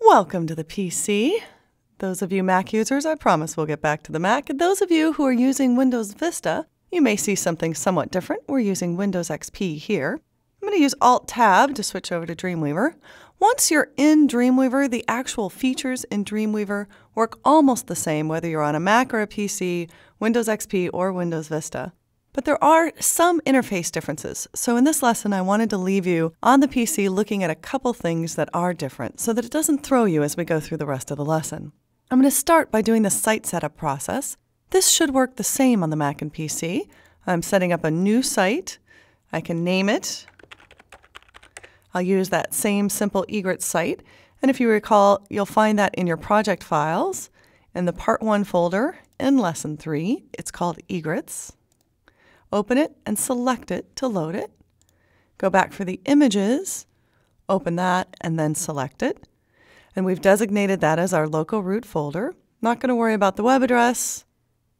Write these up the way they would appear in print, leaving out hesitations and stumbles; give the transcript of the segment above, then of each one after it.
Welcome to the PC. Those of you Mac users, I promise we'll get back to the Mac. And those of you who are using Windows Vista, you may see something somewhat different. We're using Windows XP here. I'm going to use Alt-Tab to switch over to Dreamweaver. Once you're in Dreamweaver, the actual features in Dreamweaver work almost the same whether you're on a Mac or a PC, Windows XP or Windows Vista. But there are some interface differences. So in this lesson, I wanted to leave you on the PC looking at a couple things that are different so that it doesn't throw you as we go through the rest of the lesson. I'm going to start by doing the site setup process. This should work the same on the Mac and PC. I'm setting up a new site. I can name it. I'll use that same simple egrets site. And if you recall, you'll find that in your project files in the Part 1 folder in Lesson 3. It's called egrets. Open it and select it to load it. Go back for the images, open that, and then select it. And we've designated that as our local root folder. Not going to worry about the web address.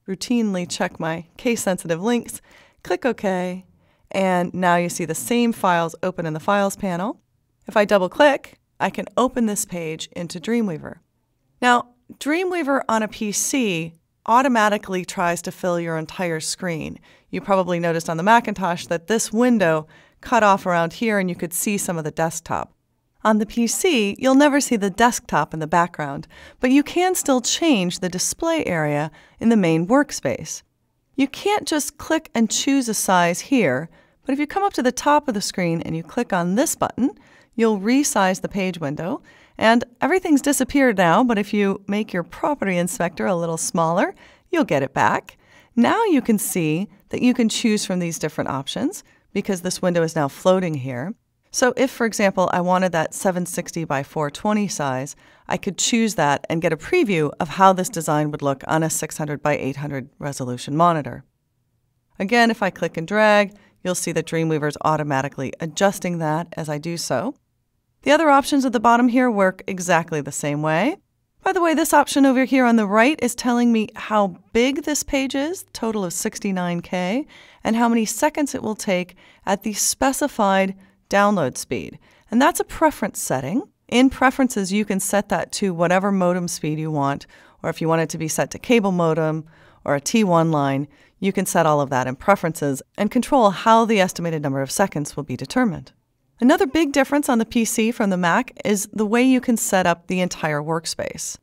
Routinely check my case-sensitive links. Click OK. And now you see the same files open in the Files panel. If I double-click, I can open this page into Dreamweaver. Now, Dreamweaver on a PC automatically tries to fill your entire screen. You probably noticed on the Macintosh that this window cut off around here and you could see some of the desktop. On the PC, you'll never see the desktop in the background, but you can still change the display area in the main workspace. You can't just click and choose a size here, but if you come up to the top of the screen and you click on this button, you'll resize the page window. And everything's disappeared now, but if you make your property inspector a little smaller, you'll get it back. Now you can see that you can choose from these different options because this window is now floating here. So if, for example, I wanted that 760 by 420 size, I could choose that and get a preview of how this design would look on a 600 by 800 resolution monitor. Again, if I click and drag, you'll see that Dreamweaver is automatically adjusting that as I do so. The other options at the bottom here work exactly the same way. By the way, this option over here on the right is telling me how big this page is, total of 69K, and how many seconds it will take at the specified download speed. And that's a preference setting. In preferences, you can set that to whatever modem speed you want, or if you want it to be set to cable modem or a T1 line, you can set all of that in preferences and control how the estimated number of seconds will be determined. Another big difference on the PC from the Mac is the way you can set up the entire workspace.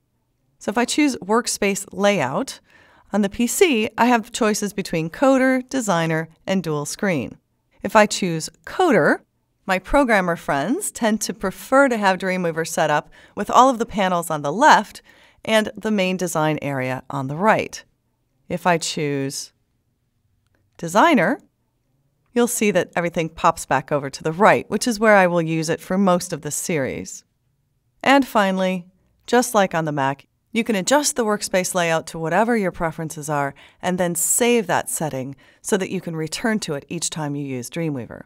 So if I choose Workspace Layout, on the PC, I have choices between Coder, Designer, and Dual Screen. If I choose Coder, my programmer friends tend to prefer to have Dreamweaver set up with all of the panels on the left and the main design area on the right. If I choose Designer, you'll see that everything pops back over to the right, which is where I will use it for most of this series. And finally, just like on the Mac, you can adjust the workspace layout to whatever your preferences are and then save that setting so that you can return to it each time you use Dreamweaver.